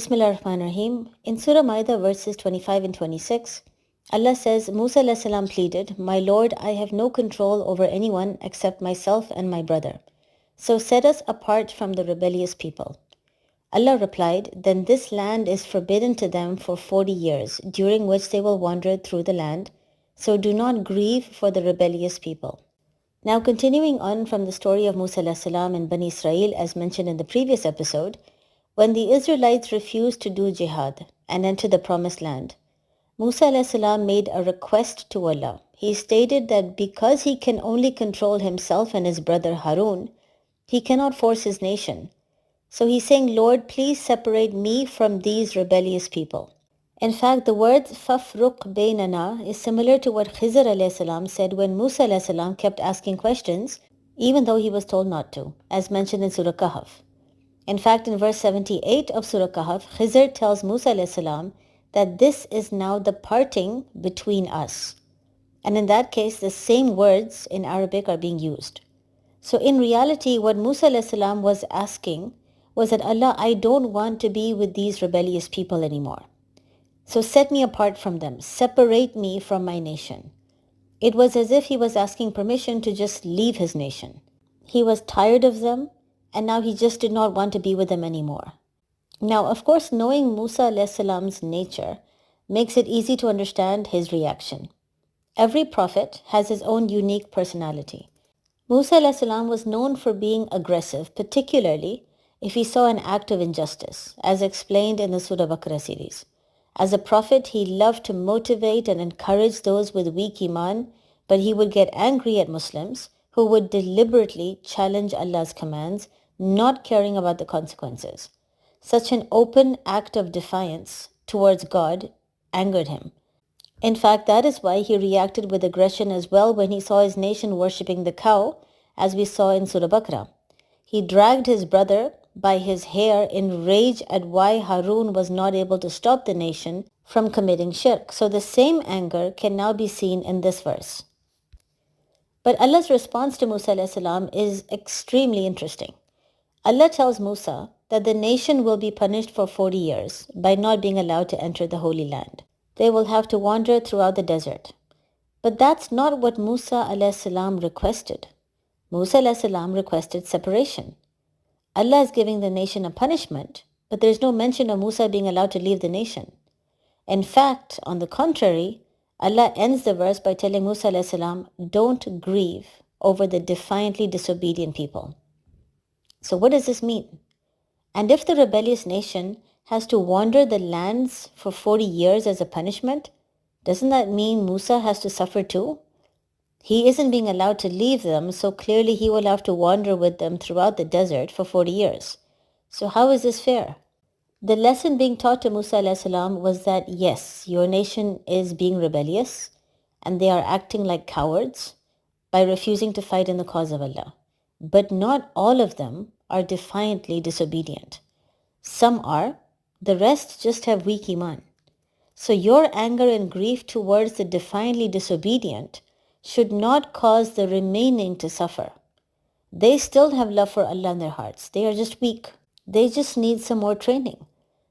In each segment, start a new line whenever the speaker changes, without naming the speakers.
Bismillah ar-Rahman ar-Rahim. In Surah Al-Ma'idah verses 25 and 26, Allah says, Musa alayhi salam pleaded, "My Lord, I have no control over anyone except myself and my brother. So set us apart from the rebellious people." Allah replied, "Then this land is forbidden to them for 40 years, during which they will wander through the land. So do not grieve for the rebellious people." Now continuing on from the story of Musa alayhi salam and Bani Israel as mentioned in the previous episode, when the Israelites refused to do jihad and enter the promised land, Musa alayhi salam made a request to Allah. He stated that because he can only control himself and his brother Harun, he cannot force his nation. So he's saying, "Lord, please separate me from these rebellious people." In fact, the word "fafruq baynana" is similar to what Khizr alayhi salam said when Musa alayhi salam kept asking questions, even though he was told not to, as mentioned in Surah Kahf. In fact, in verse 78 of Surah Kahf, Khizr tells Musa alayhi salam that this is now the parting between us. And in that case, the same words in Arabic are being used. So in reality, what Musa alayhi salam was asking was that, "Allah, I don't want to be with these rebellious people anymore. So set me apart from them, separate me from my nation." It was as if he was asking permission to just leave his nation. He was tired of them, and now he just did not want to be with them anymore. Now, of course, knowing Musa alayhi salam's nature makes it easy to understand his reaction. Every prophet has his own unique personality. Musa alayhi salam was known for being aggressive, particularly if he saw an act of injustice, as explained in the Surah Baqarah series. As a prophet, he loved to motivate and encourage those with weak iman, but he would get angry at Muslims who would deliberately challenge Allah's commands, not caring about the consequences. Such an open act of defiance towards God angered him. In fact, that is why he reacted with aggression as well when he saw his nation worshipping the cow, as we saw in Surah Baqarah. He dragged his brother by his hair in rage at why Harun was not able to stop the nation from committing shirk. So the same anger can now be seen in this verse. But Allah's response to Musa alayhi salam is extremely interesting. Allah tells Musa that the nation will be punished for 40 years by not being allowed to enter the Holy Land. They will have to wander throughout the desert. But that's not what Musa alayhi salam requested. Musa alayhi salam requested separation. Allah is giving the nation a punishment, but there is no mention of Musa being allowed to leave the nation. In fact, on the contrary, Allah ends the verse by telling Musa alayhi salam, "Don't grieve over the defiantly disobedient people." So what does this mean? And if the rebellious nation has to wander the lands for 40 years as a punishment, doesn't that mean Musa has to suffer too? He isn't being allowed to leave them, so clearly he will have to wander with them throughout the desert for 40 years. So how is this fair? The lesson being taught to Musa alayhi salam was that yes, your nation is being rebellious and they are acting like cowards by refusing to fight in the cause of Allah. But not all of them are defiantly disobedient. Some are, the rest just have weak iman. So your anger and grief towards the defiantly disobedient should not cause the remaining to suffer. They still have love for Allah in their hearts. They are just weak. They just need some more training.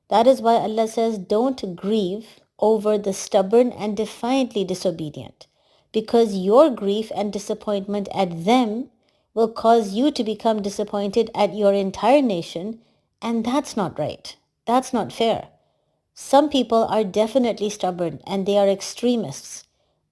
That is why Allah says, "Don't grieve over the stubborn and defiantly disobedient, because your grief and disappointment at them will cause you to become disappointed at your entire nation, and that's not right. That's not fair." Some people are definitely stubborn and they are extremists,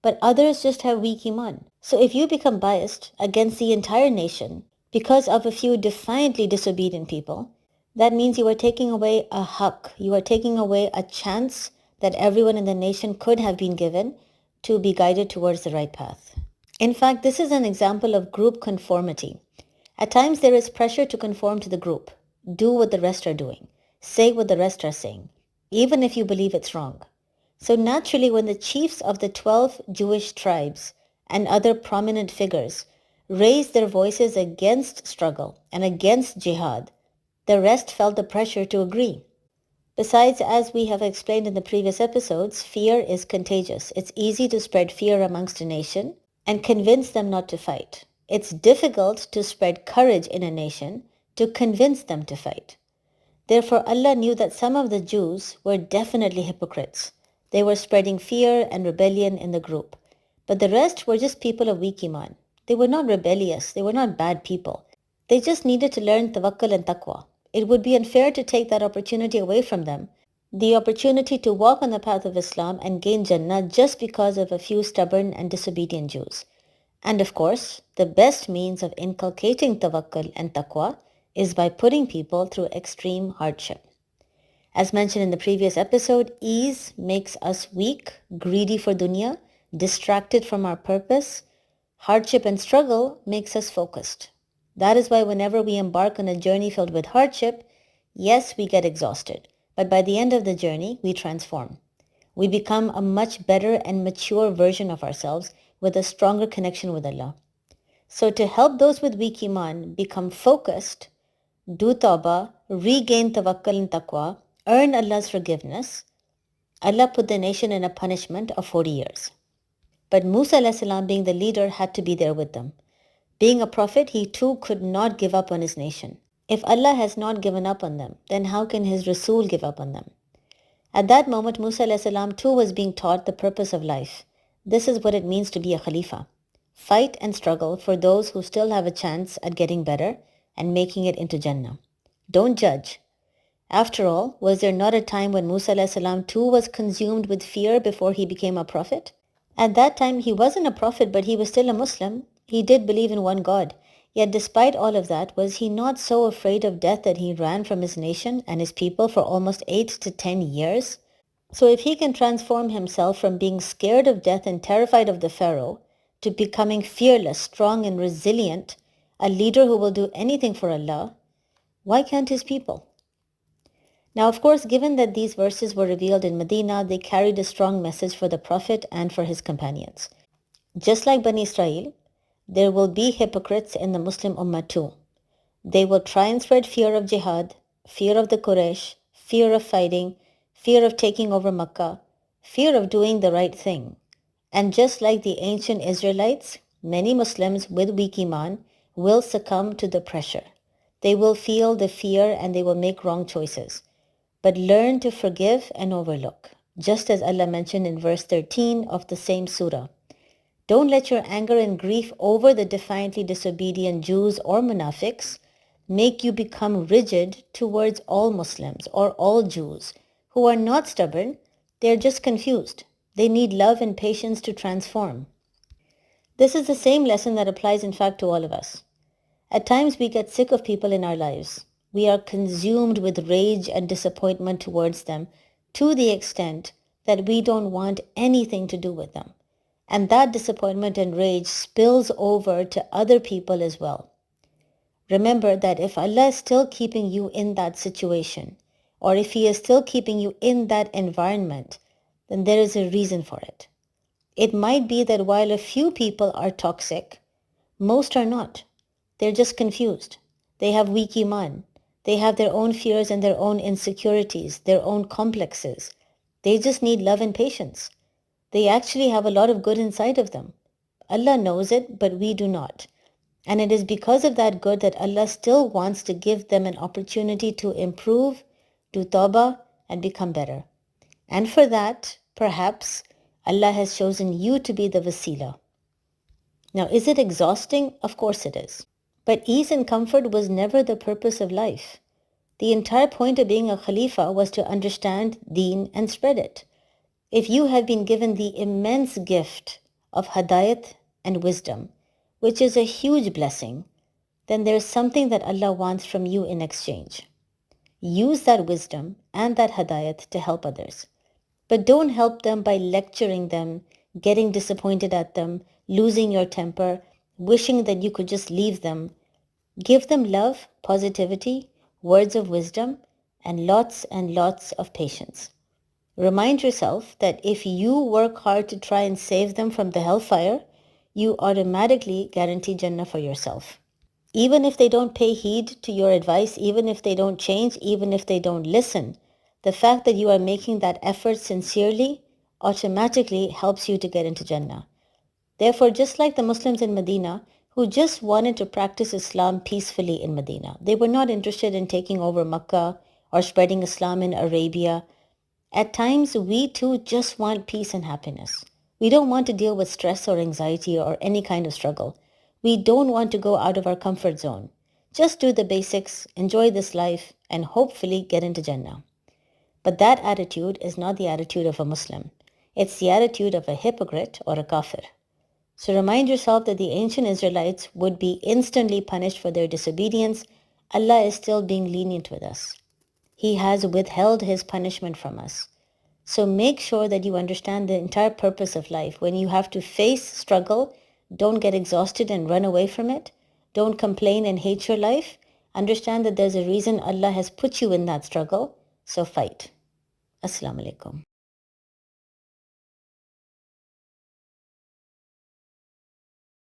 but others just have weak iman. So if you become biased against the entire nation because of a few defiantly disobedient people, that means you are taking away a haqq, you are taking away a chance that everyone in the nation could have been given to be guided towards the right path. In fact, this is an example of group conformity. At times there is pressure to conform to the group. Do what the rest are doing. Say what the rest are saying, even if you believe it's wrong. So naturally, when the chiefs of the 12 Jewish tribes and other prominent figures raised their voices against struggle and against jihad, the rest felt the pressure to agree. Besides, as we have explained in the previous episodes, fear is contagious. It's easy to spread fear amongst a nation and convince them not to fight. It's difficult to spread courage in a nation to convince them to fight. Therefore, Allah knew that some of the Jews were definitely hypocrites. They were spreading fear and rebellion in the group. But the rest were just people of weak iman. They were not rebellious. They were not bad people. They just needed to learn tawakkul and taqwa. It would be unfair to take that opportunity away from them, the opportunity to walk on the path of Islam and gain Jannah just because of a few stubborn and disobedient Jews. And of course, the best means of inculcating tawakkul and taqwa is by putting people through extreme hardship. As mentioned in the previous episode, ease makes us weak, greedy for dunya, distracted from our purpose. Hardship and struggle makes us focused. That is why whenever we embark on a journey filled with hardship, yes, we get exhausted, but by the end of the journey, we transform. We become a much better and mature version of ourselves with a stronger connection with Allah. So to help those with weak iman become focused, do tawbah, regain tawakkul and taqwa, earn Allah's forgiveness, Allah put the nation in a punishment of 40 years. But Musa a.s. being the leader had to be there with them. Being a prophet, he too could not give up on his nation. If Allah has not given up on them, then how can his Rasul give up on them? At that moment, Musa a.s. too was being taught the purpose of life. This is what it means to be a Khalifa. Fight and struggle for those who still have a chance at getting better and making it into Jannah. Don't judge. After all, was there not a time when Musa a.s. too was consumed with fear before he became a prophet? At that time, he wasn't a prophet, but he was still a Muslim. He did believe in one God. Yet despite all of that, was he not so afraid of death that he ran from his nation and his people for almost 8 to 10 years? So if he can transform himself from being scared of death and terrified of the Pharaoh to becoming fearless, strong and resilient, a leader who will do anything for Allah, why can't his people? Now, of course, given that these verses were revealed in Medina, they carried a strong message for the Prophet and for his companions. Just like Bani Israel, there will be hypocrites in the Muslim Ummah too. They will try and spread fear of jihad, fear of the Quraysh, fear of fighting, fear of taking over Makkah, fear of doing the right thing. And just like the ancient Israelites, many Muslims with weak iman will succumb to the pressure. They will feel the fear and they will make wrong choices. But learn to forgive and overlook, just as Allah mentioned in verse 13 of the same surah. Don't let your anger and grief over the defiantly disobedient Jews or munafiqs make you become rigid towards all Muslims or all Jews who are not stubborn, they are just confused. They need love and patience to transform. This is the same lesson that applies in fact to all of us. At times we get sick of people in our lives. We are consumed with rage and disappointment towards them to the extent that we don't want anything to do with them. And that disappointment and rage spills over to other people as well. Remember that if Allah is still keeping you in that situation, or if He is still keeping you in that environment, then there is a reason for it. It might be that while a few people are toxic, most are not. They're just confused. They have weak iman. They have their own fears and their own insecurities, their own complexes. They just need love and patience. They actually have a lot of good inside of them. Allah knows it, but we do not. And it is because of that good that Allah still wants to give them an opportunity to improve, do tawbah, and become better. And for that, perhaps, Allah has chosen you to be the wasila. Now, is it exhausting? Of course it is. But ease and comfort was never the purpose of life. The entire point of being a Khalifa was to understand Deen and spread it. If you have been given the immense gift of Hadayat and wisdom, which is a huge blessing, then there is something that Allah wants from you in exchange. Use that wisdom and that Hadayat to help others. But don't help them by lecturing them, getting disappointed at them, losing your temper, wishing that you could just leave them. Give them love, positivity, words of wisdom, and lots of patience. Remind yourself that if you work hard to try and save them from the hellfire, you automatically guarantee Jannah for yourself. Even if they don't pay heed to your advice, even if they don't change, even if they don't listen, the fact that you are making that effort sincerely automatically helps you to get into Jannah. Therefore, just like the Muslims in Medina who just wanted to practice Islam peacefully in Medina, they were not interested in taking over Makkah or spreading Islam in Arabia. At times, we too just want peace and happiness. We don't want to deal with stress or anxiety or any kind of struggle. We don't want to go out of our comfort zone. Just do the basics, enjoy this life, and hopefully get into Jannah. But that attitude is not the attitude of a Muslim. It's the attitude of a hypocrite or a kafir. So remind yourself that the ancient Israelites would be instantly punished for their disobedience. Allah is still being lenient with us. He has withheld his punishment from us. So make sure that you understand the entire purpose of life. When you have to face struggle, don't get exhausted and run away from it. Don't complain and hate your life. Understand that there's a reason Allah has put you in that struggle. So fight. Assalamu alaikum.